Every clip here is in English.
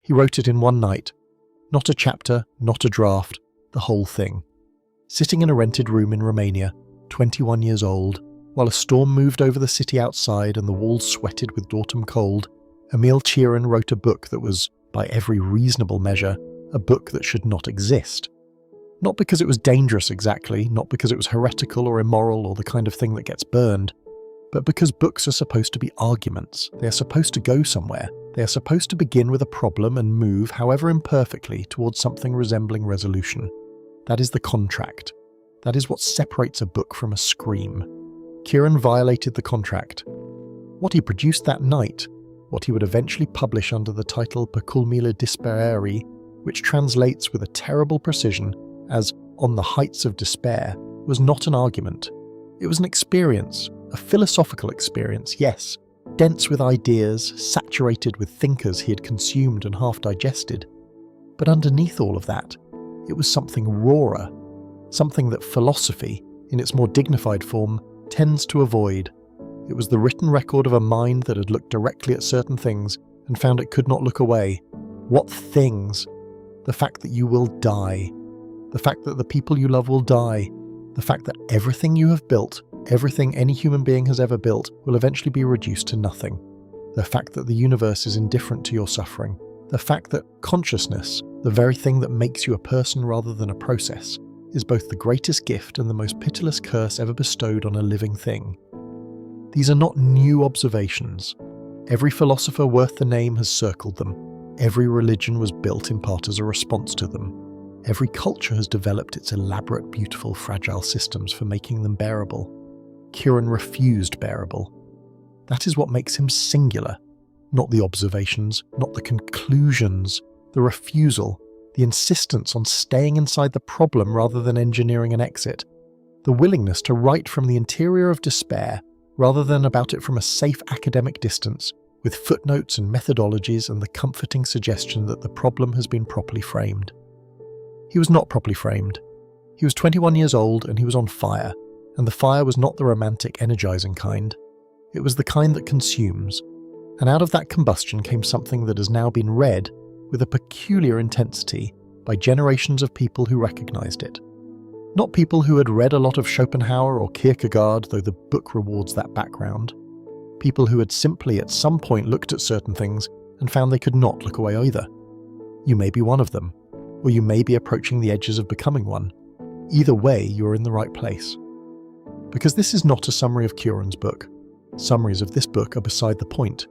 He wrote it in one night. Not a chapter, not a draft, the whole thing. Sitting in a rented room in Romania, 21 years old, while a storm moved over the city outside and the walls sweated with autumn cold, Emil Cioran wrote a book that was, by every reasonable measure, a book that should not exist. Not because it was dangerous exactly, not because it was heretical or immoral or the kind of thing that gets burned, but because books are supposed to be arguments. They are supposed to go somewhere. They are supposed to begin with a problem and move, however imperfectly, towards something resembling resolution. That is the contract. That is what separates a book from a scream. Cioran violated the contract. What he produced that night, what he would eventually publish under the title Per culmile disperare, which translates with a terrible precision as On the Heights of Despair, was not an argument. It was an experience, a philosophical experience, yes, dense with ideas, saturated with thinkers he had consumed and half digested. But underneath all of that, it was something rawer, something that philosophy, in its more dignified form, tends to avoid. It was the written record of a mind that had looked directly at certain things and found it could not look away. What things? The fact that you will die. The fact that the people you love will die. The fact that everything you have built, everything any human being has ever built, will eventually be reduced to nothing. The fact that the universe is indifferent to your suffering. The fact that consciousness, the very thing that makes you a person rather than a process, is both the greatest gift and the most pitiless curse ever bestowed on a living thing. These are not new observations. Every philosopher worth the name has circled them. Every religion was built in part as a response to them. Every culture has developed its elaborate, beautiful, fragile systems for making them bearable. Cioran refused bearable. That is what makes him singular. Not the observations, not the conclusions, the refusal, the insistence on staying inside the problem rather than engineering an exit, the willingness to write from the interior of despair rather than about it from a safe academic distance, with footnotes and methodologies and the comforting suggestion that the problem has been properly framed. He was not properly framed. He was 21 years old and he was on fire, and the fire was not the romantic, energizing kind. It was the kind that consumes, and out of that combustion came something that has now been read with a peculiar intensity by generations of people who recognized it. Not people who had read a lot of Schopenhauer or Kierkegaard, though the book rewards that background. People who had simply at some point looked at certain things and found they could not look away either. You may be one of them, or you may be approaching the edges of becoming one. Either way, you are in the right place. Because this is not a summary of Cioran's book. Summaries of this book are beside the point.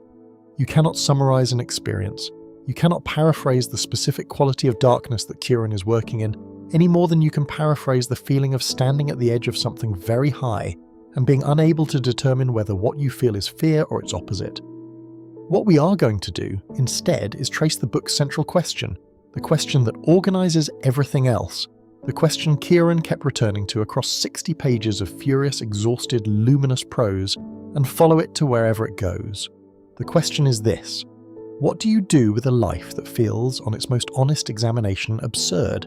You cannot summarize an experience. You cannot paraphrase the specific quality of darkness that Cioran is working in, any more than you can paraphrase the feeling of standing at the edge of something very high and being unable to determine whether what you feel is fear or its opposite. What we are going to do, instead, is trace the book's central question, the question that organizes everything else, the question Cioran kept returning to across 60 pages of furious, exhausted, luminous prose, and follow it to wherever it goes. The question is this: what do you do with a life that feels, on its most honest examination, absurd?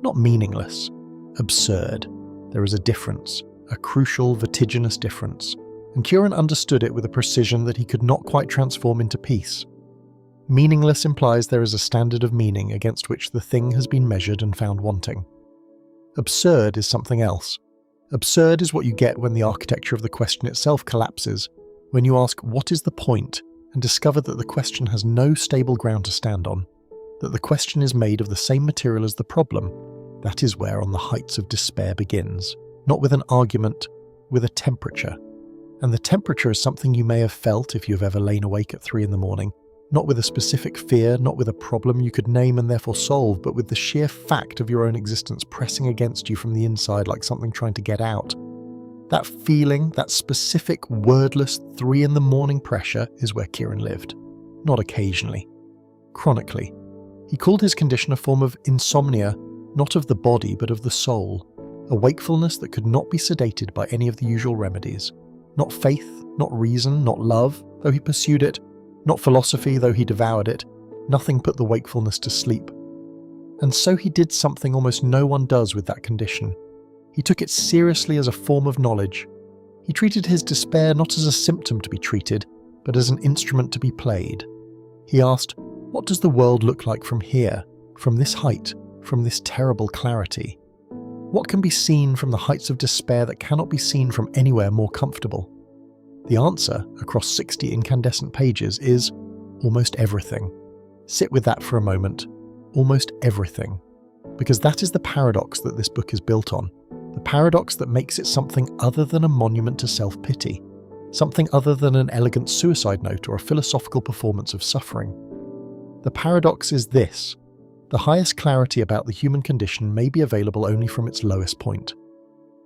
Not meaningless. Absurd. There is a difference, a crucial, vertiginous difference, and Cioran understood it with a precision that he could not quite transform into peace. Meaningless implies there is a standard of meaning against which the thing has been measured and found wanting. Absurd is something else. Absurd is what you get when the architecture of the question itself collapses, when you ask what is the point and discover that the question has no stable ground to stand on, that the question is made of the same material as the problem. That is where On the Heights of Despair begins, not with an argument, with a temperature. And the temperature is something you may have felt if you have ever lain awake at 3 a.m, not with a specific fear, not with a problem you could name and therefore solve, but with the sheer fact of your own existence pressing against you from the inside like something trying to get out. That feeling, that specific, wordless 3 a.m. pressure is where Cioran lived. Not occasionally. Chronically. He called his condition a form of insomnia, not of the body but of the soul, a wakefulness that could not be sedated by any of the usual remedies. Not faith, not reason, not love, though he pursued it, not philosophy, though he devoured it. Nothing put the wakefulness to sleep. And so he did something almost no one does with that condition. He took it seriously as a form of knowledge. He treated his despair not as a symptom to be treated, but as an instrument to be played. He asked, What does the world look like from here, from this height, from this terrible clarity? What can be seen from the heights of despair that cannot be seen from anywhere more comfortable? The answer, across 60 incandescent pages, is almost everything. Sit with that for a moment. Almost everything. Because that is the paradox that this book is built on. The paradox that makes it something other than a monument to self-pity. Something other than an elegant suicide note or a philosophical performance of suffering. The paradox is this. The highest clarity about the human condition may be available only from its lowest point.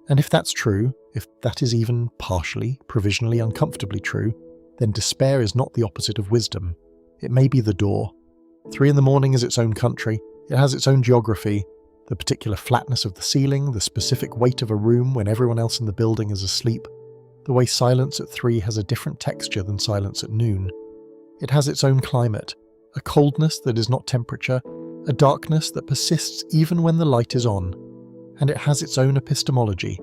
And if that's true, if that is even partially, provisionally, uncomfortably true, then despair is not the opposite of wisdom. It may be the door. 3 a.m. is its own country. It has its own geography, the particular flatness of the ceiling, the specific weight of a room when everyone else in the building is asleep, the way silence at 3 has a different texture than silence at noon. It has its own climate, a coldness that is not temperature, a darkness that persists even when the light is on, and it has its own epistemology,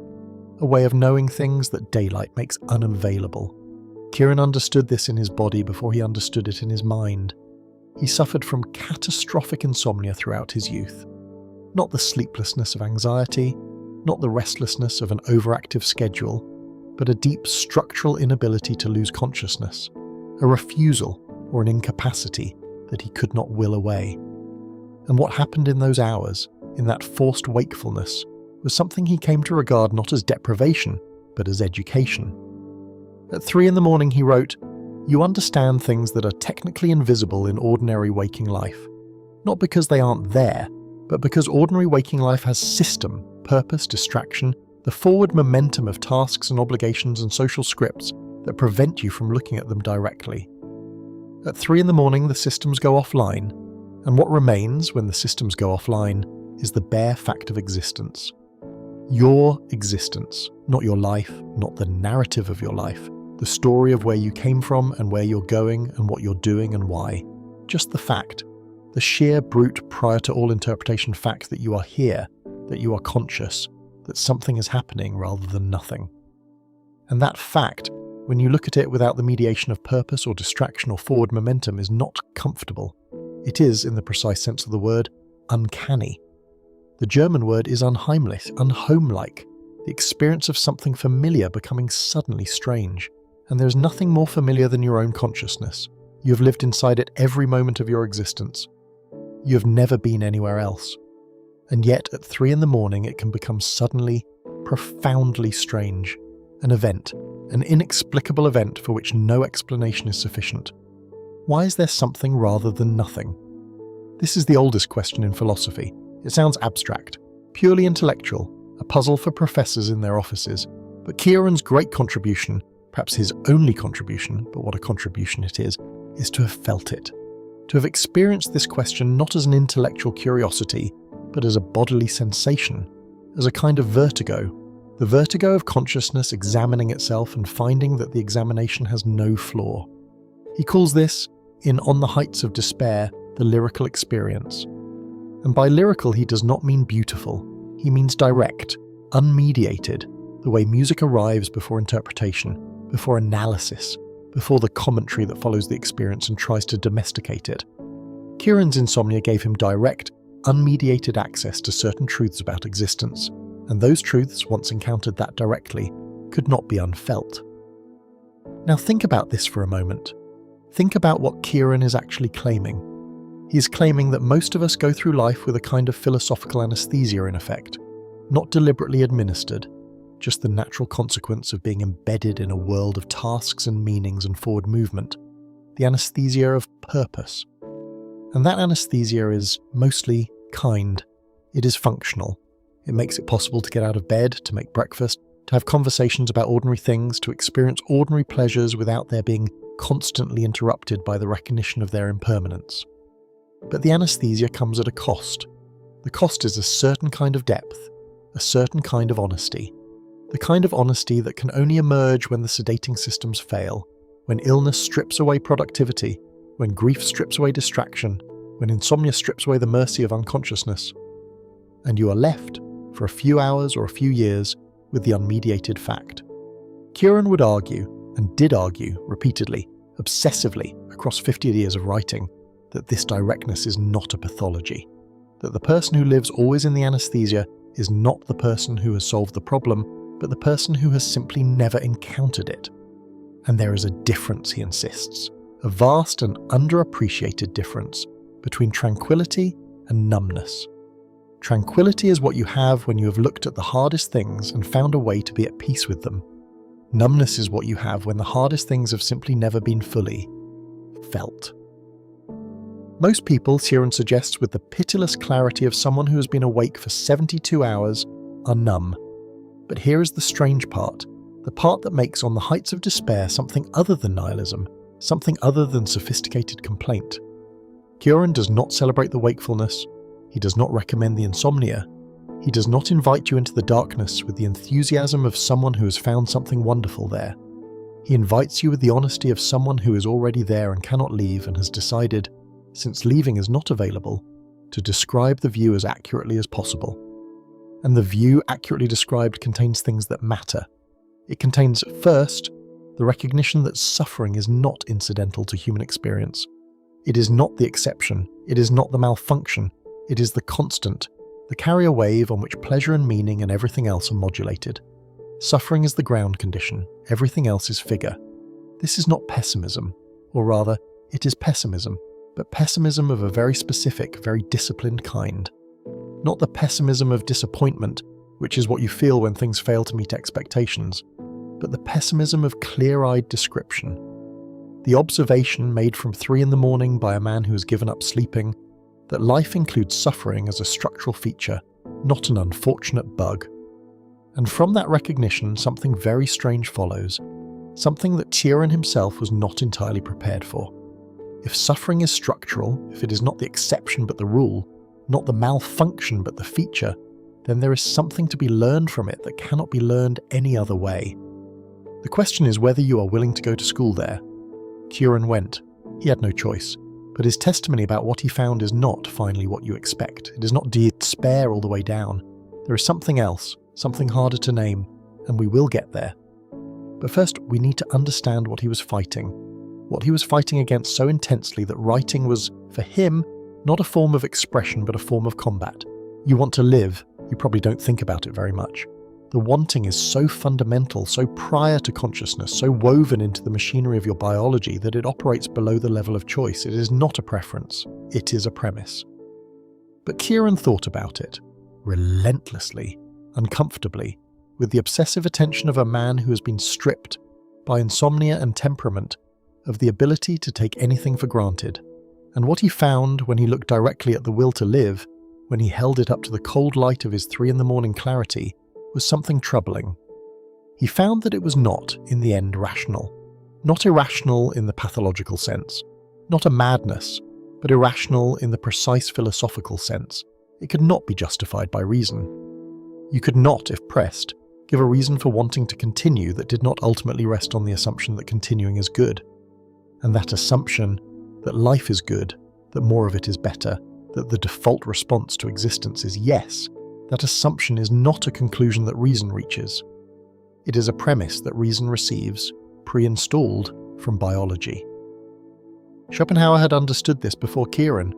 a way of knowing things that daylight makes unavailable. Cioran understood this in his body before he understood it in his mind. He suffered from catastrophic insomnia throughout his youth. Not the sleeplessness of anxiety, not the restlessness of an overactive schedule, but a deep structural inability to lose consciousness, a refusal or an incapacity that he could not will away. And what happened in those hours, in that forced wakefulness, was something he came to regard not as deprivation, but as education. At 3 a.m. he wrote, "You understand things that are technically invisible in ordinary waking life, not because they aren't there, but because ordinary waking life has system, purpose, distraction, the forward momentum of tasks and obligations and social scripts that prevent you from looking at them directly. At 3 a.m. the systems go offline, and what remains when the systems go offline is the bare fact of existence. Your existence, not your life, not the narrative of your life, the story of where you came from and where you're going and what you're doing and why. Just the fact, the sheer brute prior to all interpretation fact that you are here, that you are conscious, that something is happening rather than nothing. And that fact, when you look at it without the mediation of purpose or distraction or forward momentum, is not comfortable. It is, in the precise sense of the word, uncanny. The German word is unheimlich, unhomelike, the experience of something familiar becoming suddenly strange. And there is nothing more familiar than your own consciousness. You have lived inside it every moment of your existence. You have never been anywhere else. And yet at 3 a.m. it can become suddenly, profoundly strange. An event, an inexplicable event for which no explanation is sufficient. Why is there something rather than nothing? This is the oldest question in philosophy. It sounds abstract, purely intellectual, a puzzle for professors in their offices. But Cioran's great contribution, perhaps his only contribution, but what a contribution it is to have felt it. To have experienced this question not as an intellectual curiosity, but as a bodily sensation, as a kind of vertigo. The vertigo of consciousness examining itself and finding that the examination has no flaw. He calls this, in On the Heights of Despair, the lyrical experience. And by lyrical he does not mean beautiful, he means direct, unmediated, the way music arrives before interpretation, before analysis, before the commentary that follows the experience and tries to domesticate it. Cioran's insomnia gave him direct, unmediated access to certain truths about existence, and those truths, once encountered that directly, could not be unfelt. Now think about this for a moment. Think about what Cioran is actually claiming. He is claiming that most of us go through life with a kind of philosophical anesthesia in effect, not deliberately administered, just the natural consequence of being embedded in a world of tasks and meanings and forward movement, the anesthesia of purpose. And that anesthesia is mostly kind. It is functional. It makes it possible to get out of bed, to make breakfast, to have conversations about ordinary things, to experience ordinary pleasures without their being constantly interrupted by the recognition of their impermanence. But the anesthesia comes at a cost. The cost is a certain kind of depth, a certain kind of honesty. The kind of honesty that can only emerge when the sedating systems fail, when illness strips away productivity, when grief strips away distraction, when insomnia strips away the mercy of unconsciousness. And you are left, for a few hours or a few years, with the unmediated fact. Cioran would argue, and did argue repeatedly, obsessively, across 50 years of writing, that this directness is not a pathology, that the person who lives always in the anesthesia is not the person who has solved the problem, but the person who has simply never encountered it. And there is a difference, he insists, a vast and underappreciated difference between tranquility and numbness. Tranquility is what you have when you have looked at the hardest things and found a way to be at peace with them. Numbness is what you have when the hardest things have simply never been fully felt. Most people, Cioran suggests with the pitiless clarity of someone who has been awake for 72 hours, are numb. But here is the strange part, the part that makes on the heights of despair something other than nihilism, something other than sophisticated complaint. Cioran does not celebrate the wakefulness, he does not recommend the insomnia, he does not invite you into the darkness with the enthusiasm of someone who has found something wonderful there. He invites you with the honesty of someone who is already there and cannot leave and has decided, since leaving is not available, to describe the view as accurately as possible. And the view accurately described contains things that matter. It contains, first, the recognition that suffering is not incidental to human experience. It is not the exception, it is not the malfunction, it is the constant, the carrier wave on which pleasure and meaning and everything else are modulated. Suffering is the ground condition, everything else is figure. This is not pessimism, or rather, it is pessimism, but pessimism of a very specific, very disciplined kind. Not the pessimism of disappointment, which is what you feel when things fail to meet expectations, but the pessimism of clear-eyed description. The observation made from 3 a.m. by a man who has given up sleeping, that life includes suffering as a structural feature, not an unfortunate bug. And from that recognition, something very strange follows, something that Cioran himself was not entirely prepared for. If suffering is structural, if it is not the exception but the rule, not the malfunction but the feature, then there is something to be learned from it that cannot be learned any other way. The question is whether you are willing to go to school there. Cioran went. He had no choice. But his testimony about what he found is not finally what you expect. It is not despair all the way down. There is something else, something harder to name, and we will get there. But first, we need to understand what he was fighting. What he was fighting against so intensely that writing was, for him, not a form of expression but a form of combat. You want to live, you probably don't think about it very much. The wanting is so fundamental, so prior to consciousness, so woven into the machinery of your biology that it operates below the level of choice. It is not a preference, it is a premise. But Cioran thought about it, relentlessly, uncomfortably, with the obsessive attention of a man who has been stripped, by insomnia and temperament, of the ability to take anything for granted. And what he found when he looked directly at the will to live, when he held it up to the cold light of his 3 a.m. clarity, was something troubling. He found that it was not, in the end, rational. Not irrational in the pathological sense. Not a madness, but irrational in the precise philosophical sense. It could not be justified by reason. You could not, if pressed, give a reason for wanting to continue that did not ultimately rest on the assumption that continuing is good. And that assumption, that life is good, that more of it is better, that the default response to existence is yes, that assumption is not a conclusion that reason reaches. It is a premise that reason receives, pre-installed, from biology. Schopenhauer had understood this before Cioran.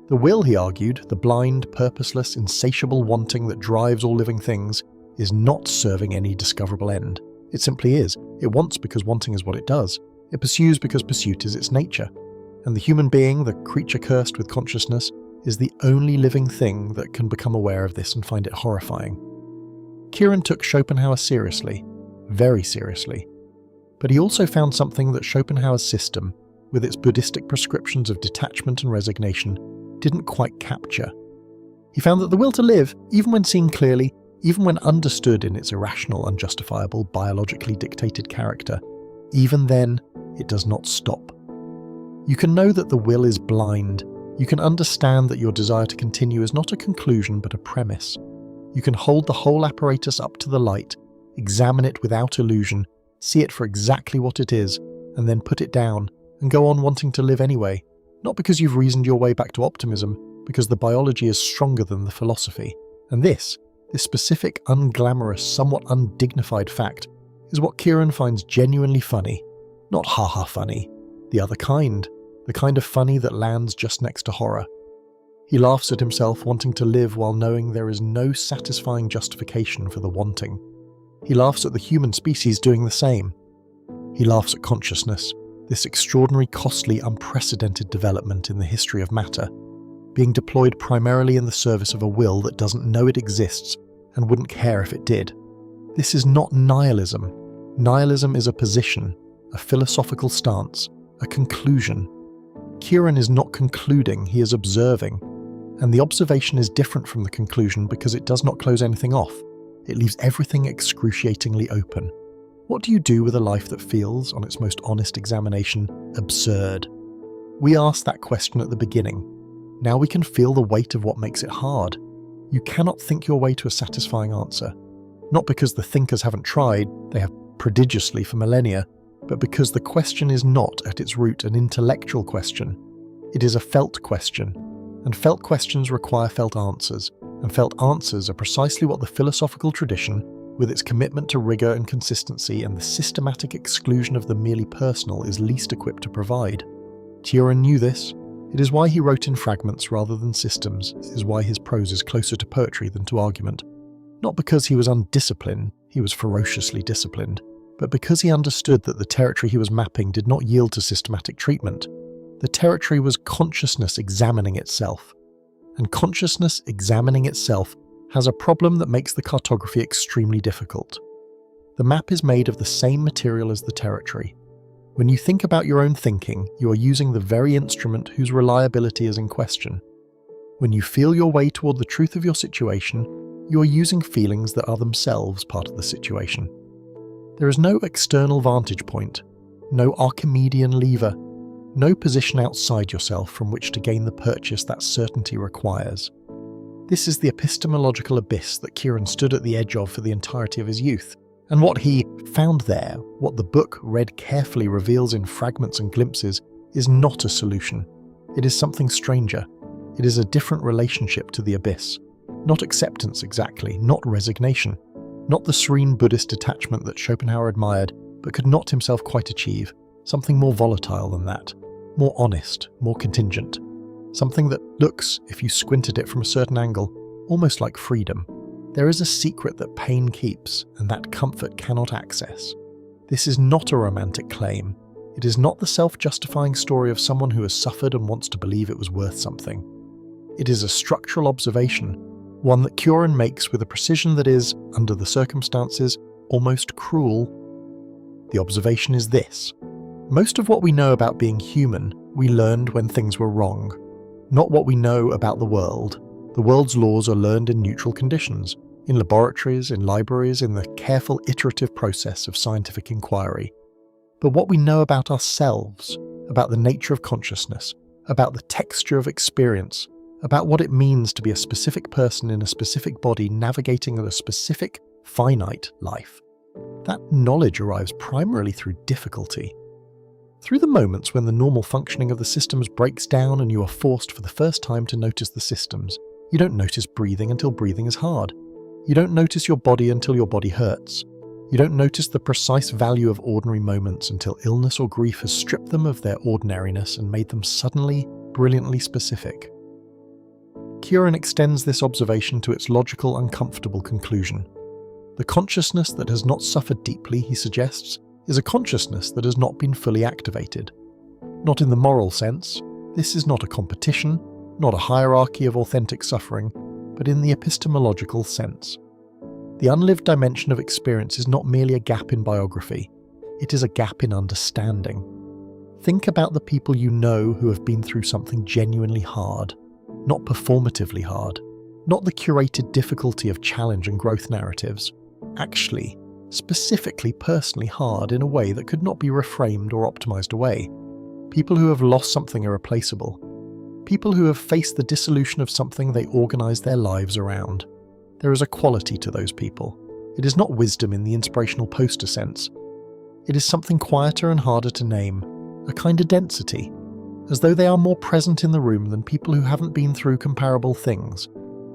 The will, he argued, the blind, purposeless, insatiable wanting that drives all living things, is not serving any discoverable end. It simply is. It wants because wanting is what it does. It pursues because pursuit is its nature. And the human being, the creature cursed with consciousness, is the only living thing that can become aware of this and find it horrifying. Cioran took Schopenhauer seriously, very seriously. But he also found something that Schopenhauer's system, with its Buddhistic prescriptions of detachment and resignation, didn't quite capture. He found that the will to live, even when seen clearly, even when understood in its irrational, unjustifiable, biologically dictated character, even then, it does not stop. You can know that the will is blind. You can understand that your desire to continue is not a conclusion but a premise. You can hold the whole apparatus up to the light, examine it without illusion, see it for exactly what it is, and then put it down, and go on wanting to live anyway, not because you've reasoned your way back to optimism, because the biology is stronger than the philosophy. And this specific, unglamorous, somewhat undignified fact, is what Cioran finds genuinely funny. Not ha-ha funny, the other kind. the kind of funny that lands just next to horror. He laughs at himself wanting to live while knowing there is no satisfying justification for the wanting. He laughs at the human species doing the same. He laughs at consciousness, this extraordinary, costly, unprecedented development in the history of matter, being deployed primarily in the service of a will that doesn't know it exists and wouldn't care if it did. This is not nihilism. Nihilism is a position, a philosophical stance, a conclusion. Cioran is not concluding, he is observing. And the observation is different from the conclusion because it does not close anything off. It leaves everything excruciatingly open. What do you do with a life that feels, on its most honest examination, absurd? We asked that question at the beginning. Now we can feel the weight of what makes it hard. You cannot think your way to a satisfying answer. Not because the thinkers haven't tried, they have prodigiously for millennia, but because the question is not, at its root, an intellectual question. It is a felt question, and felt questions require felt answers, and felt answers are precisely what the philosophical tradition, with its commitment to rigour and consistency and the systematic exclusion of the merely personal, is least equipped to provide. Cioran knew this. It is why he wrote in fragments rather than systems. It is why his prose is closer to poetry than to argument. Not because he was undisciplined, he was ferociously disciplined, but because he understood that the territory he was mapping did not yield to systematic treatment. The territory was consciousness examining itself. And consciousness examining itself has a problem that makes the cartography extremely difficult. The map is made of the same material as the territory. When you think about your own thinking, you are using the very instrument whose reliability is in question. When you feel your way toward the truth of your situation, you are using feelings that are themselves part of the situation. There is no external vantage point, no Archimedean lever, no position outside yourself from which to gain the purchase that certainty requires. This is the epistemological abyss that Cioran stood at the edge of for the entirety of his youth, and what he found there, what the book read carefully reveals in fragments and glimpses, is not a solution. It is something stranger. It is a different relationship to the abyss. Not acceptance exactly, not resignation. Not the serene Buddhist detachment that Schopenhauer admired, but could not himself quite achieve. Something more volatile than that. More honest, more contingent. Something that looks, if you squint at it from a certain angle, almost like freedom. There is a secret that pain keeps, and that comfort cannot access. This is not a romantic claim. It is not the self-justifying story of someone who has suffered and wants to believe it was worth something. It is a structural observation, one that Cioran makes with a precision that is, under the circumstances, almost cruel. The observation is this. Most of what we know about being human, we learned when things were wrong. Not what we know about the world. The world's laws are learned in neutral conditions, in laboratories, in libraries, in the careful iterative process of scientific inquiry. But what we know about ourselves, about the nature of consciousness, about the texture of experience, about what it means to be a specific person in a specific body navigating a specific, finite life, that knowledge arrives primarily through difficulty. Through the moments when the normal functioning of the systems breaks down and you are forced for the first time to notice the systems. You don't notice breathing until breathing is hard. You don't notice your body until your body hurts. You don't notice the precise value of ordinary moments until illness or grief has stripped them of their ordinariness and made them suddenly, brilliantly specific. Cioran extends this observation to its logical, uncomfortable conclusion. The consciousness that has not suffered deeply, he suggests, is a consciousness that has not been fully activated. Not in the moral sense. This is not a competition, not a hierarchy of authentic suffering, but in the epistemological sense. The unlived dimension of experience is not merely a gap in biography, it is a gap in understanding. Think about the people you know who have been through something genuinely hard, not performatively hard, not the curated difficulty of challenge and growth narratives, actually, specifically personally hard in a way that could not be reframed or optimized away. People who have lost something irreplaceable. People who have faced the dissolution of something they organized their lives around. There is a quality to those people. It is not wisdom in the inspirational poster sense. It is something quieter and harder to name, a kind of density, as though they are more present in the room than people who haven't been through comparable things,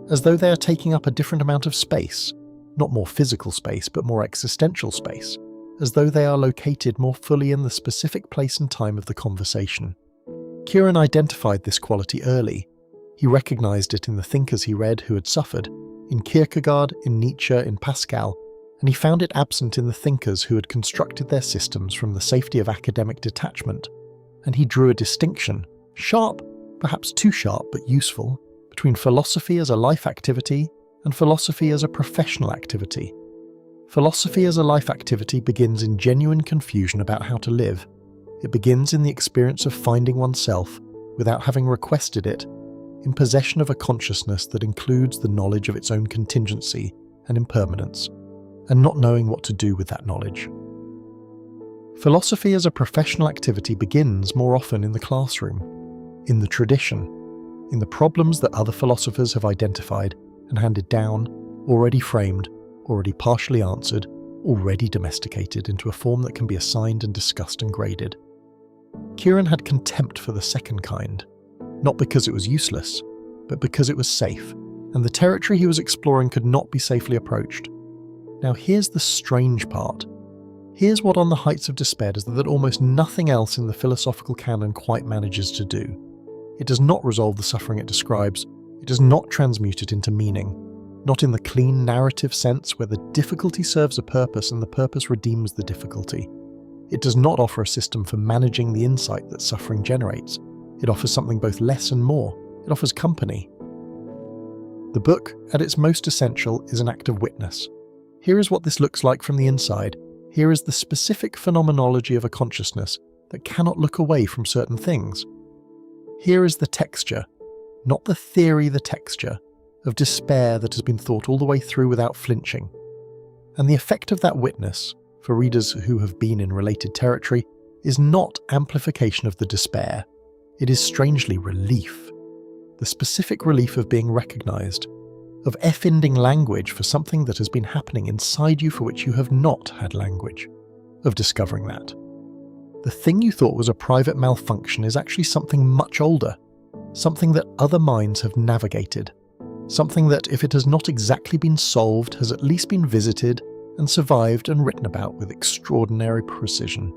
as though they are taking up a different amount of space, not more physical space, but more existential space, as though they are located more fully in the specific place and time of the conversation. Cioran identified this quality early. He recognized it in the thinkers he read who had suffered, in Kierkegaard, in Nietzsche, in Pascal, and he found it absent in the thinkers who had constructed their systems from the safety of academic detachment, and he drew a distinction, sharp, perhaps too sharp but useful, between philosophy as a life activity and philosophy as a professional activity. Philosophy as a life activity begins in genuine confusion about how to live. It begins in the experience of finding oneself, without having requested it, in possession of a consciousness that includes the knowledge of its own contingency and impermanence, and not knowing what to do with that knowledge. Philosophy as a professional activity begins more often in the classroom, in the tradition, in the problems that other philosophers have identified and handed down, already framed, already partially answered, already domesticated into a form that can be assigned and discussed and graded. Cioran had contempt for the second kind, not because it was useless, but because it was safe, and the territory he was exploring could not be safely approached. Now here's the strange part. Here's what On the Heights of Despair does that almost nothing else in the philosophical canon quite manages to do. It does not resolve the suffering it describes. It does not transmute it into meaning, not in the clean narrative sense where the difficulty serves a purpose and the purpose redeems the difficulty. It does not offer a system for managing the insight that suffering generates. It offers something both less and more. It offers company. The book, at its most essential, is an act of witness. Here is what this looks like from the inside. Here is the specific phenomenology of a consciousness that cannot look away from certain things. Here is the texture, not the theory, the texture, of despair that has been thought all the way through without flinching. And the effect of that witness, for readers who have been in related territory, is not amplification of the despair. It is strangely relief. The specific relief of being recognised, of effinding language for something that has been happening inside you for which you have not had language, of discovering that. The thing you thought was a private malfunction is actually something much older, something that other minds have navigated, something that, if it has not exactly been solved, has at least been visited and survived and written about with extraordinary precision.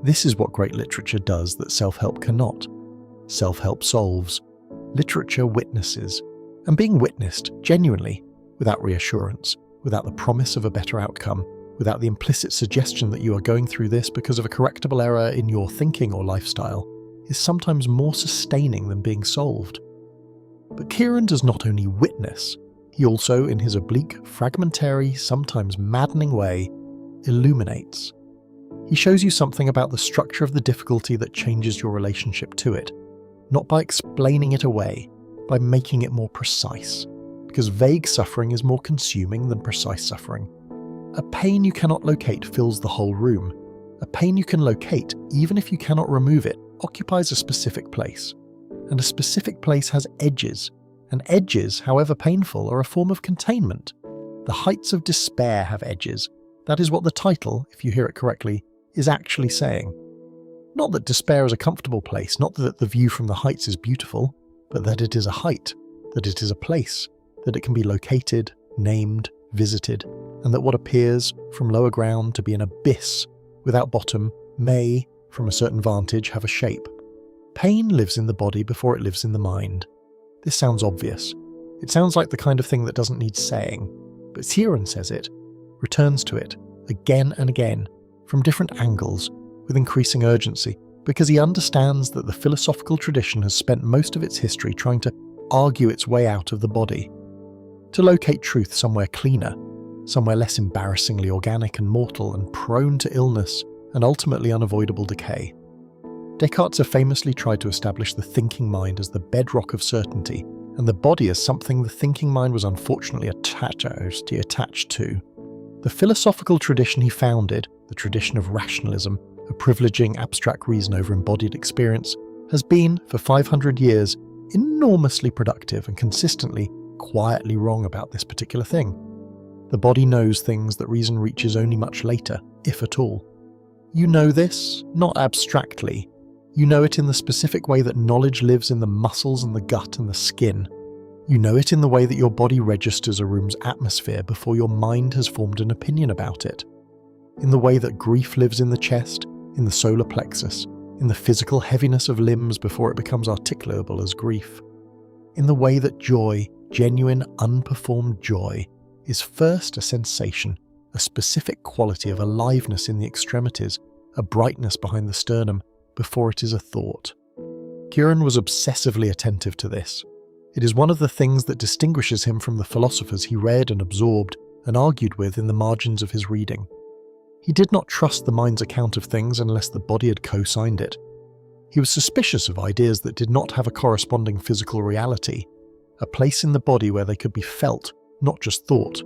This is what great literature does that self-help cannot. Self-help solves. Literature witnesses. And being witnessed, genuinely, without reassurance, without the promise of a better outcome, without the implicit suggestion that you are going through this because of a correctable error in your thinking or lifestyle, is sometimes more sustaining than being solved. But Cioran does not only witness, he also, in his oblique, fragmentary, sometimes maddening way, illuminates. He shows you something about the structure of the difficulty that changes your relationship to it, not by explaining it away, by making it more precise, because vague suffering is more consuming than precise suffering. A pain you cannot locate fills the whole room. A pain you can locate, even if you cannot remove it, occupies a specific place. And a specific place has edges, and edges, however painful, are a form of containment. The heights of despair have edges. That is what the title, if you hear it correctly, is actually saying. Not that despair is a comfortable place, not that the view from the heights is beautiful, but that it is a height, that it is a place, that it can be located, named, visited, and that what appears from lower ground to be an abyss without bottom may, from a certain vantage, have a shape. Pain lives in the body before it lives in the mind. This sounds obvious. It sounds like the kind of thing that doesn't need saying, but Cioran says it, returns to it, again and again, from different angles, with increasing urgency, because he understands that the philosophical tradition has spent most of its history trying to argue its way out of the body, to locate truth somewhere cleaner, somewhere less embarrassingly organic and mortal and prone to illness and ultimately unavoidable decay. Descartes have famously tried to establish the thinking mind as the bedrock of certainty, and the body as something the thinking mind was unfortunately attached to. The philosophical tradition he founded, the tradition of rationalism, of privileging abstract reason over embodied experience, has been, for 500 years, enormously productive and consistently, quietly wrong about this particular thing. The body knows things that reason reaches only much later, if at all. You know this, not abstractly. You know it in the specific way that knowledge lives in the muscles and the gut and the skin. You know it in the way that your body registers a room's atmosphere before your mind has formed an opinion about it. In the way that grief lives in the chest, in the solar plexus, in the physical heaviness of limbs before it becomes articulable as grief, in the way that joy, genuine, unperformed joy, is first a sensation, a specific quality of aliveness in the extremities, a brightness behind the sternum, before it is a thought. Cioran was obsessively attentive to this. It is one of the things that distinguishes him from the philosophers he read and absorbed and argued with in the margins of his reading. He did not trust the mind's account of things unless the body had co-signed it. He was suspicious of ideas that did not have a corresponding physical reality, a place in the body where they could be felt, not just thought.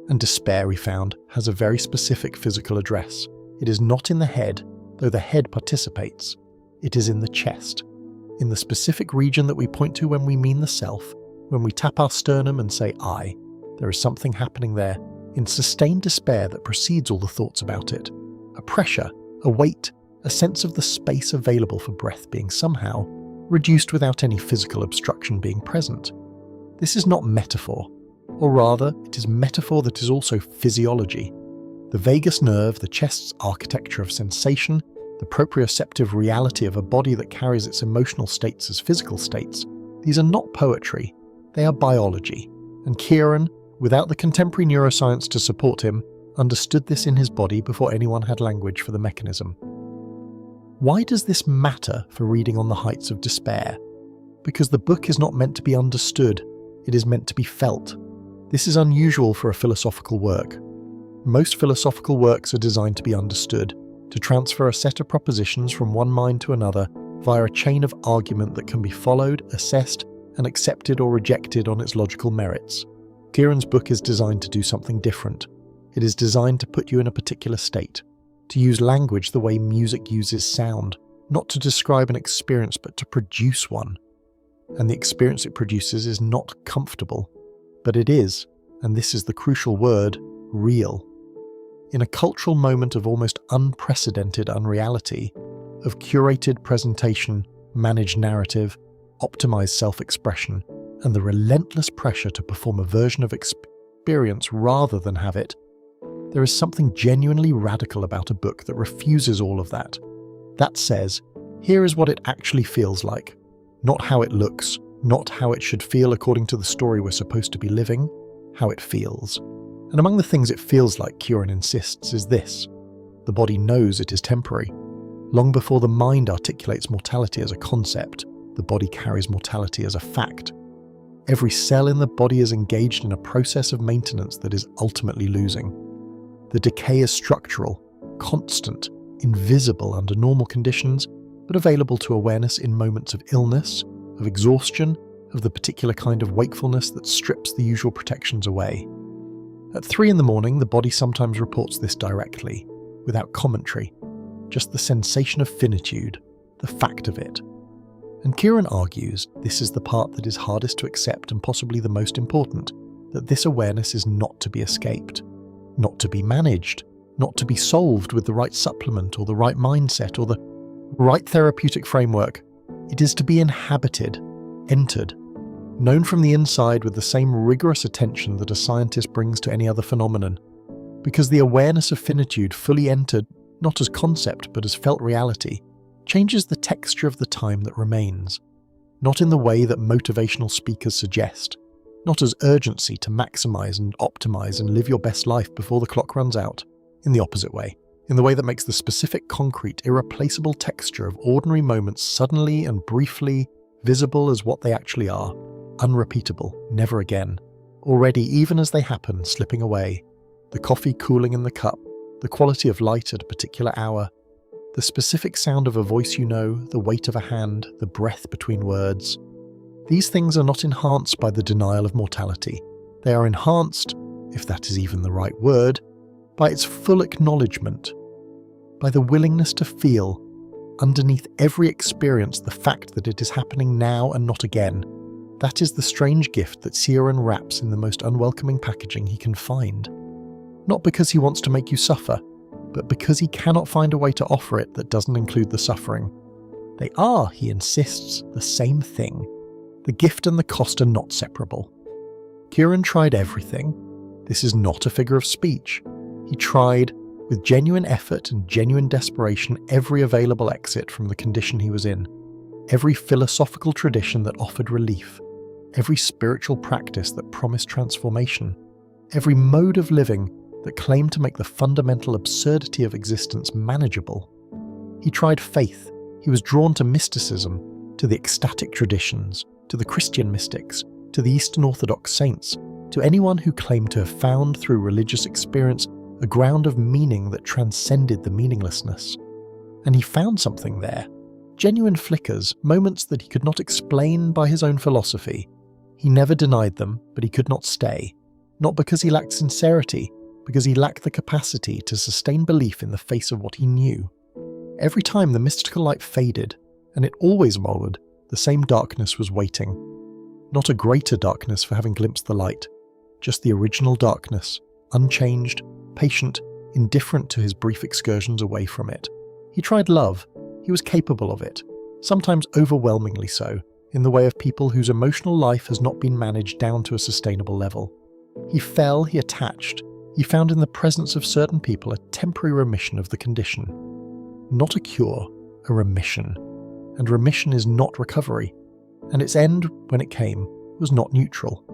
And despair, he found, has a very specific physical address. It is not in the head, though the head participates. It is in the chest, in the specific region that we point to when we mean the self, when we tap our sternum and say I. There is something happening there, in sustained despair that precedes all the thoughts about it. A pressure, a weight, a sense of the space available for breath being somehow reduced without any physical obstruction being present. This is not metaphor, or rather, it is metaphor that is also physiology. The vagus nerve, the chest's architecture of sensation, the proprioceptive reality of a body that carries its emotional states as physical states, these are not poetry, they are biology. And Cioran, without the contemporary neuroscience to support him, understood this in his body before anyone had language for the mechanism. Why does this matter for reading on the heights of despair? Because the book is not meant to be understood, it is meant to be felt. This is unusual for a philosophical work. Most philosophical works are designed to be understood, to transfer a set of propositions from one mind to another via a chain of argument that can be followed, assessed, and accepted or rejected on its logical merits. Cioran's book is designed to do something different. It is designed to put you in a particular state, to use language the way music uses sound, not to describe an experience but to produce one. And the experience it produces is not comfortable, but it is, and this is the crucial word, real. In a cultural moment of almost unprecedented unreality, of curated presentation, managed narrative, optimized self-expression, and the relentless pressure to perform a version of experience rather than have it, there is something genuinely radical about a book that refuses all of that. That says, here is what it actually feels like. Not how it looks, not how it should feel according to the story we're supposed to be living, how it feels. And among the things it feels like, Cioran insists, is this. The body knows it is temporary. Long before the mind articulates mortality as a concept, the body carries mortality as a fact. Every cell in the body is engaged in a process of maintenance that is ultimately losing. The decay is structural, constant, invisible under normal conditions, but available to awareness in moments of illness, of exhaustion, of the particular kind of wakefulness that strips the usual protections away. At 3 in the morning, the body sometimes reports this directly, without commentary, just the sensation of finitude, the fact of it. And Cioran argues this is the part that is hardest to accept and possibly the most important, that this awareness is not to be escaped, not to be managed, not to be solved with the right supplement or the right mindset or the right therapeutic framework. It is to be inhabited, entered, known from the inside with the same rigorous attention that a scientist brings to any other phenomenon. Because the awareness of finitude fully entered, not as concept but as felt reality, changes the texture of the time that remains, not in the way that motivational speakers suggest, not as urgency to maximize and optimize and live your best life before the clock runs out, in the opposite way, in the way that makes the specific concrete, irreplaceable texture of ordinary moments suddenly and briefly visible as what they actually are, unrepeatable, never again, already even as they happen slipping away, the coffee cooling in the cup, the quality of light at a particular hour, the specific sound of a voice you know, the weight of a hand, the breath between words. These things are not enhanced by the denial of mortality. They are enhanced, if that is even the right word, by its full acknowledgement, by the willingness to feel, underneath every experience, the fact that it is happening now and not again. That is the strange gift that Cioran wraps in the most unwelcoming packaging he can find. Not because he wants to make you suffer, but because he cannot find a way to offer it that doesn't include the suffering. They are, he insists, the same thing. The gift and the cost are not separable. Cioran tried everything. This is not a figure of speech. He tried, with genuine effort and genuine desperation every available exit from the condition he was in, every philosophical tradition that offered relief, every spiritual practice that promised transformation, every mode of living that claimed to make the fundamental absurdity of existence manageable. He tried faith. He was drawn to mysticism, to the ecstatic traditions, to the Christian mystics, to the Eastern Orthodox saints, to anyone who claimed to have found through religious experience a ground of meaning that transcended the meaninglessness. And he found something there. Genuine flickers, moments that he could not explain by his own philosophy. He never denied them, but he could not stay. Not because he lacked sincerity, because he lacked the capacity to sustain belief in the face of what he knew. Every time the mystical light faded, and it always followed, the same darkness was waiting. Not a greater darkness for having glimpsed the light, just the original darkness, unchanged, patient, indifferent to his brief excursions away from it. He tried love. He was capable of it, sometimes overwhelmingly so, in the way of people whose emotional life has not been managed down to a sustainable level. He fell, he attached. He found in the presence of certain people a temporary remission of the condition. Not a cure, a remission. And remission is not recovery. And its end, when it came, was not neutral.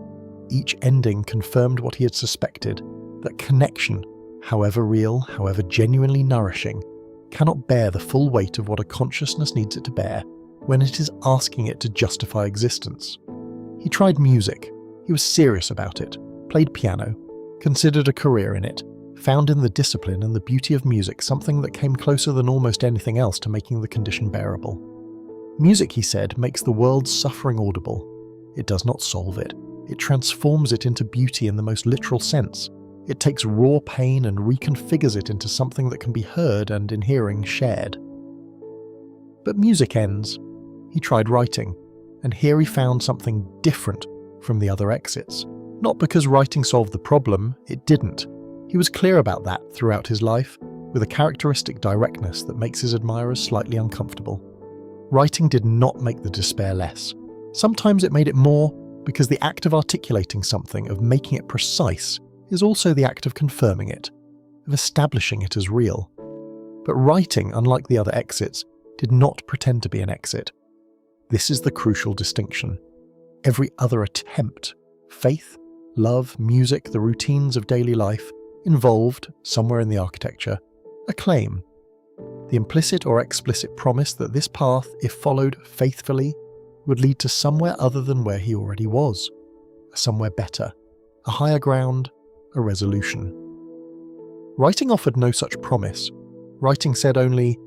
Each ending confirmed what he had suspected, that connection, however real, however genuinely nourishing, cannot bear the full weight of what a consciousness needs it to bear when it is asking it to justify existence. He tried music. He was serious about it, played piano, considered a career in it, found in the discipline and the beauty of music something that came closer than almost anything else to making the condition bearable. Music, he said, makes the world's suffering audible. It does not solve it. It transforms it into beauty in the most literal sense. It takes raw pain and reconfigures it into something that can be heard and, in hearing, shared. But music ends. He tried writing, and here he found something different from the other exits. Not because writing solved the problem, it didn't. He was clear about that throughout his life, with a characteristic directness that makes his admirers slightly uncomfortable. Writing did not make the despair less. Sometimes it made it more, because the act of articulating something, of making it precise, is also the act of confirming it, of establishing it as real. But writing, unlike the other exits, did not pretend to be an exit. This is the crucial distinction. Every other attempt, faith, love, music, the routines of daily life, involved, somewhere in the architecture, a claim. The implicit or explicit promise that this path, if followed faithfully, would lead to somewhere other than where he already was, somewhere better, a higher ground, a resolution. Writing offered no such promise. Writing said only,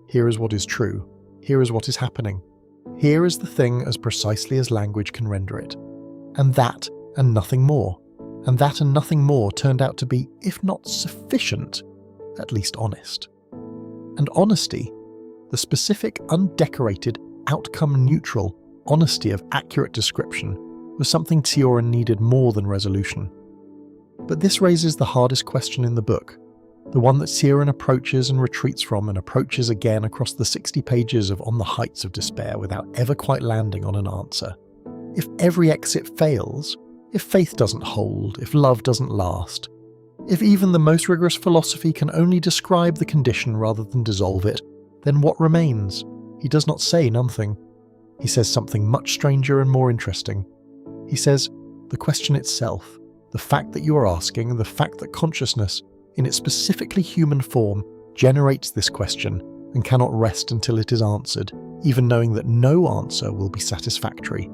here is what is true, here is what is happening, here is the thing as precisely as language can render it. And that and nothing more. And that and nothing more turned out to be, if not sufficient, at least honest. And honesty, the specific, undecorated, outcome-neutral honesty of accurate description, was something Cioran needed more than resolution. But this raises the hardest question in the book, the one that Cioran approaches and retreats from and approaches again across the 60 pages of On the Heights of Despair without ever quite landing on an answer. If every exit fails, if faith doesn't hold, if love doesn't last, if even the most rigorous philosophy can only describe the condition rather than dissolve it, then what remains? He does not say nothing. He says something much stranger and more interesting. He says, the question itself, the fact that you are asking, the fact that consciousness, in its specifically human form, generates this question and cannot rest until it is answered, even knowing that no answer will be satisfactory.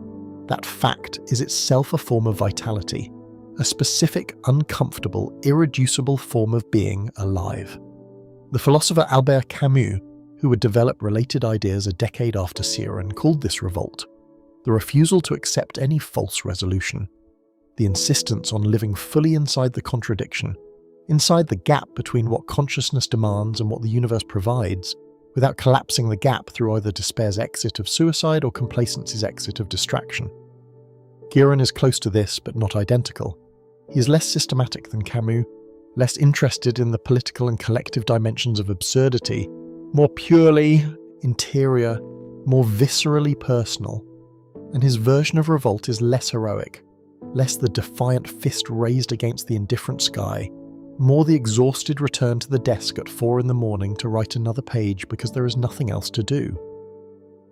That fact is itself a form of vitality, a specific, uncomfortable, irreducible form of being alive. The philosopher Albert Camus, who would develop related ideas a decade after Cioran, called this revolt, the refusal to accept any false resolution, the insistence on living fully inside the contradiction, inside the gap between what consciousness demands and what the universe provides, without collapsing the gap through either despair's exit of suicide or complacency's exit of distraction. Cioran is close to this, but not identical. He is less systematic than Camus, less interested in the political and collective dimensions of absurdity, more purely interior, more viscerally personal, and his version of revolt is less heroic, less the defiant fist raised against the indifferent sky, more the exhausted return to the desk at 4 a.m. to write another page because there is nothing else to do.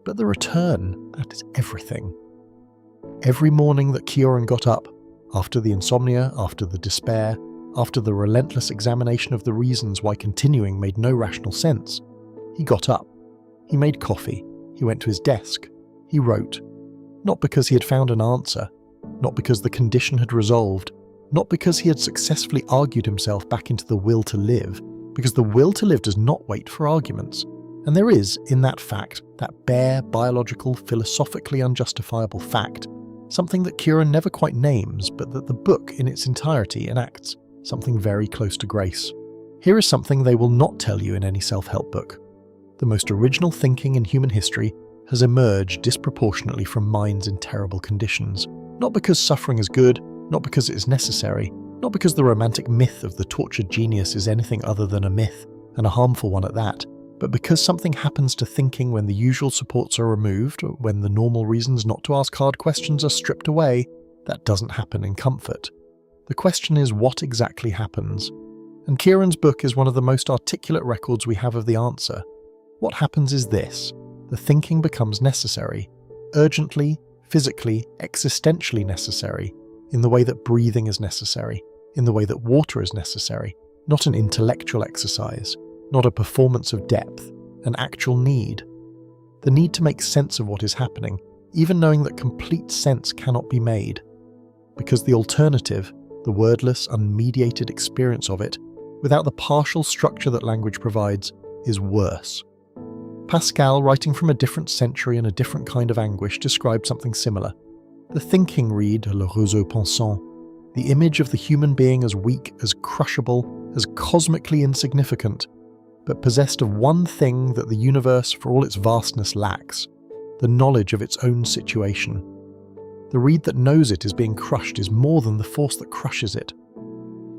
But the return, that is everything. Every morning that Cioran got up, after the insomnia, after the despair, after the relentless examination of the reasons why continuing made no rational sense, he got up. He made coffee. He went to his desk. He wrote. Not because he had found an answer, not because the condition had resolved, not because he had successfully argued himself back into the will to live, because the will to live does not wait for arguments. And there is, in that fact, that bare, biological, philosophically unjustifiable fact, something that Cioran never quite names, but that the book in its entirety enacts, something very close to grace. Here is something they will not tell you in any self-help book. The most original thinking in human history has emerged disproportionately from minds in terrible conditions, not because suffering is good, not because it is necessary, not because the romantic myth of the tortured genius is anything other than a myth, and a harmful one at that, but because something happens to thinking when the usual supports are removed, or when the normal reasons not to ask hard questions are stripped away, that doesn't happen in comfort. The question is what exactly happens? And Cioran's book is one of the most articulate records we have of the answer. What happens is this: the thinking becomes necessary, urgently, physically, existentially necessary, in the way that breathing is necessary, in the way that water is necessary, not an intellectual exercise, not a performance of depth, an actual need. The need to make sense of what is happening, even knowing that complete sense cannot be made. Because the alternative, the wordless, unmediated experience of it, without the partial structure that language provides, is worse. Pascal, writing from a different century and a different kind of anguish, described something similar. The thinking reed, le roseau pensant, the image of the human being as weak, as crushable, as cosmically insignificant, but possessed of one thing that the universe, for all its vastness, lacks: the knowledge of its own situation. The reed that knows it is being crushed is more than the force that crushes it.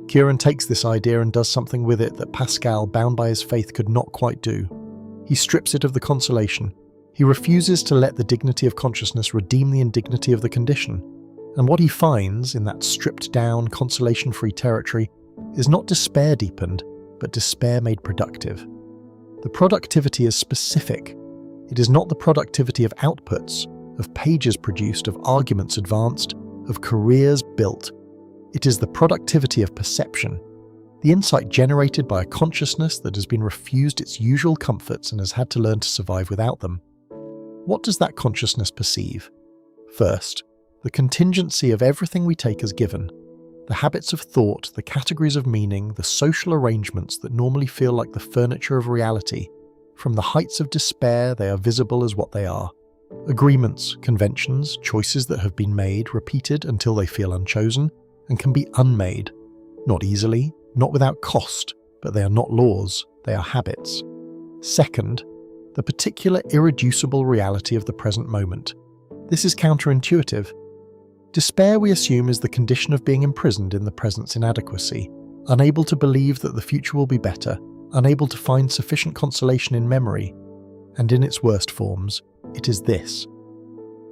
Cioran takes this idea and does something with it that Pascal, bound by his faith, could not quite do. He strips it of the consolation. He refuses to let the dignity of consciousness redeem the indignity of the condition. And what he finds, in that stripped-down, consolation-free territory, is not despair deepened, but despair made productive. The productivity is specific. It is not the productivity of outputs, of pages produced, of arguments advanced, of careers built. It is the productivity of perception, the insight generated by a consciousness that has been refused its usual comforts and has had to learn to survive without them. What does that consciousness perceive? First, the contingency of everything we take as given, the habits of thought, the categories of meaning, the social arrangements that normally feel like the furniture of reality. From the heights of despair, they are visible as what they are. Agreements, conventions, choices that have been made, repeated until they feel unchosen, and can be unmade. Not easily, not without cost, but they are not laws, they are habits. Second, the particular irreducible reality of the present moment. This is counterintuitive. Despair, we assume, is the condition of being imprisoned in the present's inadequacy, unable to believe that the future will be better, unable to find sufficient consolation in memory. And in its worst forms, it is this.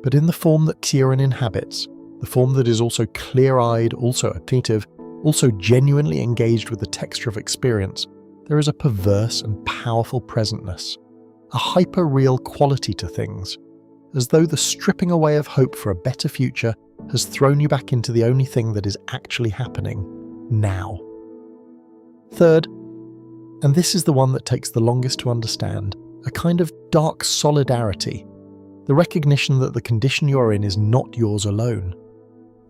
But in the form that Cioran inhabits, the form that is also clear-eyed, also attentive, also genuinely engaged with the texture of experience, there is a perverse and powerful presentness, a hyper-real quality to things, as though the stripping away of hope for a better future has thrown you back into the only thing that is actually happening, now. Third, and this is the one that takes the longest to understand, a kind of dark solidarity, the recognition that the condition you are in is not yours alone,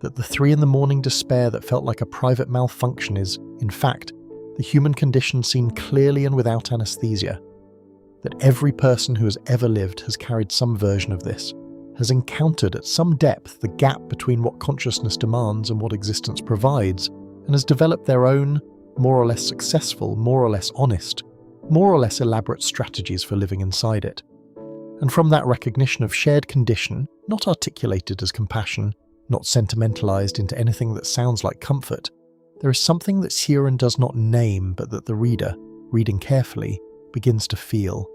that the 3 a.m. despair that felt like a private malfunction is, in fact, the human condition seen clearly and without anesthesia, that every person who has ever lived has carried some version of this, has encountered at some depth the gap between what consciousness demands and what existence provides, and has developed their own, more or less successful, more or less honest, more or less elaborate strategies for living inside it. And from that recognition of shared condition, not articulated as compassion, not sentimentalized into anything that sounds like comfort, there is something that Cioran does not name but that the reader, reading carefully, begins to feel.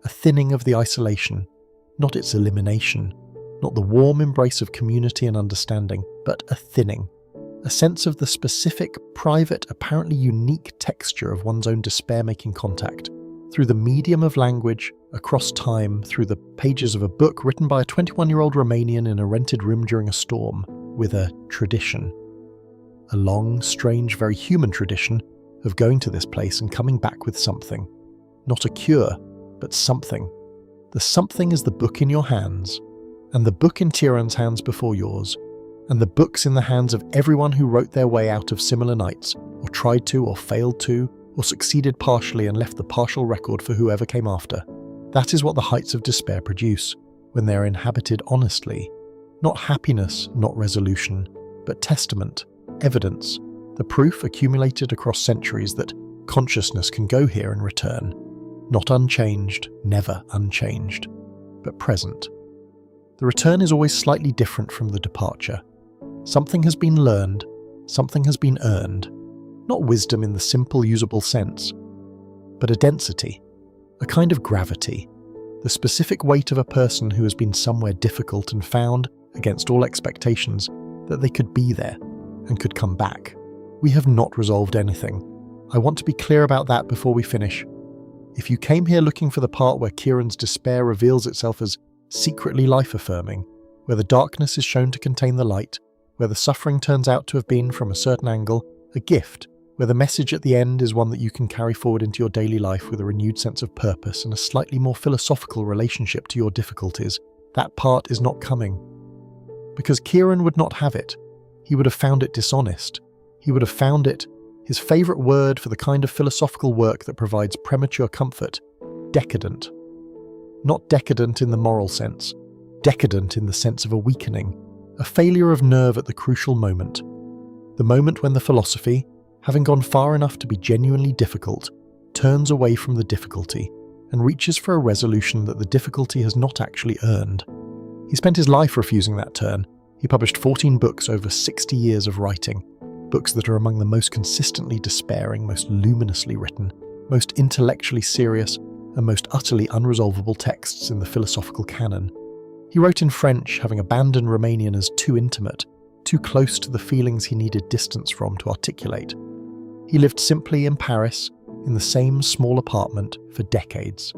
A thinning of the isolation, not its elimination, not the warm embrace of community and understanding, but a thinning. a sense of the specific, private, apparently unique texture of one's own despair making contact, through the medium of language, across time, through the pages of a book written by a 21-year-old Romanian in a rented room during a storm, with a tradition. A long, strange, very human tradition of going to this place and coming back with something. Not a cure, but something. The something is the book in your hands, and the book in Cioran's hands before yours, and the books in the hands of everyone who wrote their way out of similar nights, or tried to, or failed to, or succeeded partially and left the partial record for whoever came after. That is what the heights of despair produce, when they are inhabited honestly. Not happiness, not resolution, but testament, evidence, the proof accumulated across centuries that consciousness can go here and return. Not unchanged, never unchanged, but present. The return is always slightly different from the departure. Something has been learned, something has been earned. Not wisdom in the simple, usable sense, but a density, a kind of gravity, the specific weight of a person who has been somewhere difficult and found, against all expectations, that they could be there and could come back. We have not resolved anything. I want to be clear about that before we finish. If you came here looking for the part where Cioran's despair reveals itself as secretly life-affirming, where the darkness is shown to contain the light, where the suffering turns out to have been, from a certain angle, a gift, where the message at the end is one that you can carry forward into your daily life with a renewed sense of purpose and a slightly more philosophical relationship to your difficulties, that part is not coming. Because Cioran would not have it. He would have found it dishonest. He would have found it, his favourite word for the kind of philosophical work that provides premature comfort, decadent. Not decadent in the moral sense, decadent in the sense of a weakening, a failure of nerve at the crucial moment. The moment when the philosophy, having gone far enough to be genuinely difficult, turns away from the difficulty and reaches for a resolution that the difficulty has not actually earned. He spent his life refusing that turn. He published 14 books over 60 years of writing, books that are among the most consistently despairing, most luminously written, most intellectually serious, and most utterly unresolvable texts in the philosophical canon. He wrote in French, having abandoned Romanian as too intimate, too close to the feelings he needed distance from to articulate. He lived simply in Paris, in the same small apartment, for decades.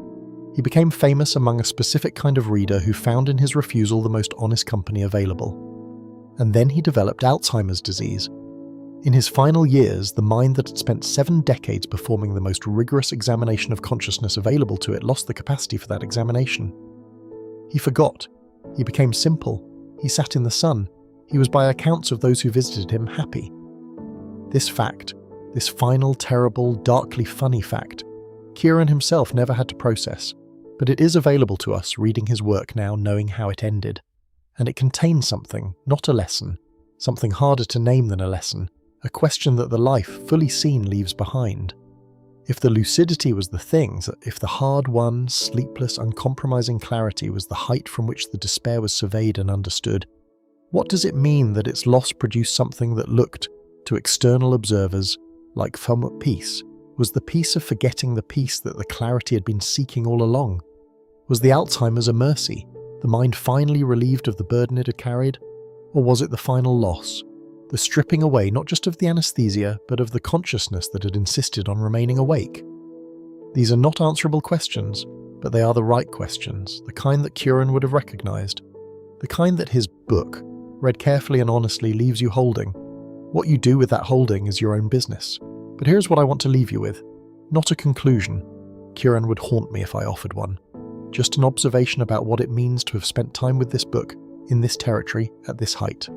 He became famous among a specific kind of reader who found in his refusal the most honest company available. And then he developed Alzheimer's disease. In his final years, the mind that had spent 7 decades performing the most rigorous examination of consciousness available to it lost the capacity for that examination. He forgot. He became simple. He sat in the sun. He was, by accounts of those who visited him, happy. This fact, this final, terrible, darkly funny fact, Cioran himself never had to process, but it is available to us reading his work now, knowing how it ended. And it contains something, not a lesson, something harder to name than a lesson, a question that the life, fully seen, leaves behind. If the lucidity was the thing, if the hard-won, sleepless, uncompromising clarity was the height from which the despair was surveyed and understood, what does it mean that its loss produced something that looked, to external observers, like somewhat peace? Was the peace of forgetting the peace that the clarity had been seeking all along? Was the Alzheimer's a mercy, the mind finally relieved of the burden it had carried? Or was it the final loss, the stripping away not just of the anesthesia, but of the consciousness that had insisted on remaining awake? These are not answerable questions, but they are the right questions, the kind that Cioran would have recognised, the kind that his book, read carefully and honestly, leaves you holding. What you do with that holding is your own business. But here's what I want to leave you with. Not a conclusion. Cioran would haunt me if I offered one. Just an observation about what it means to have spent time with this book, in this territory, at this height.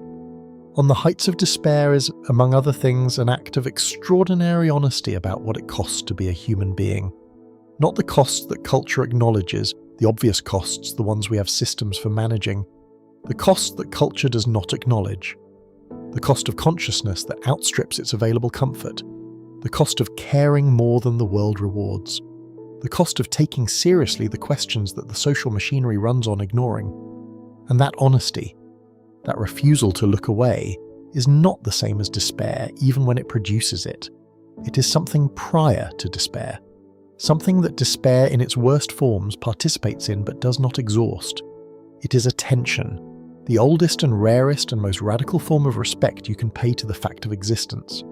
On the heights of despair is, among other things, an act of extraordinary honesty about what it costs to be a human being. Not the costs that culture acknowledges, the obvious costs, the ones we have systems for managing. The cost that culture does not acknowledge. The cost of consciousness that outstrips its available comfort. The cost of caring more than the world rewards. The cost of taking seriously the questions that the social machinery runs on ignoring. And that honesty, that refusal to look away, is not the same as despair, even when it produces it. It is something prior to despair. Something that despair in its worst forms participates in but does not exhaust. It is a tension, the oldest and rarest and most radical form of respect you can pay to the fact of existence.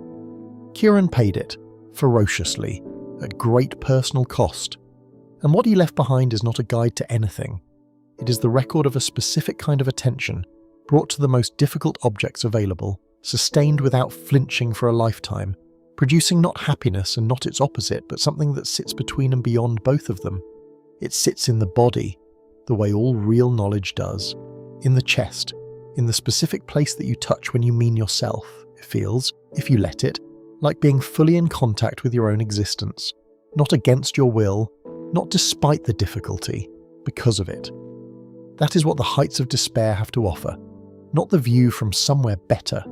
Cioran paid it, ferociously, at great personal cost. And what he left behind is not a guide to anything. It is the record of a specific kind of attention, brought to the most difficult objects available, sustained without flinching for a lifetime, producing not happiness and not its opposite, but something that sits between and beyond both of them. It sits in the body, the way all real knowledge does. In the chest, in the specific place that you touch when you mean yourself. It feels, if you let it, like being fully in contact with your own existence, not against your will, not despite the difficulty, because of it. That is what the heights of despair have to offer, not the view from somewhere better,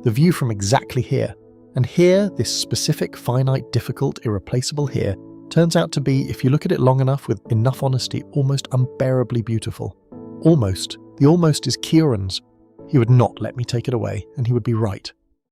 the view from exactly here. And here, this specific, finite, difficult, irreplaceable here, turns out to be, if you look at it long enough with enough honesty, almost unbearably beautiful. Almost. The almost is Cioran's. He would not let me take it away, and he would be right.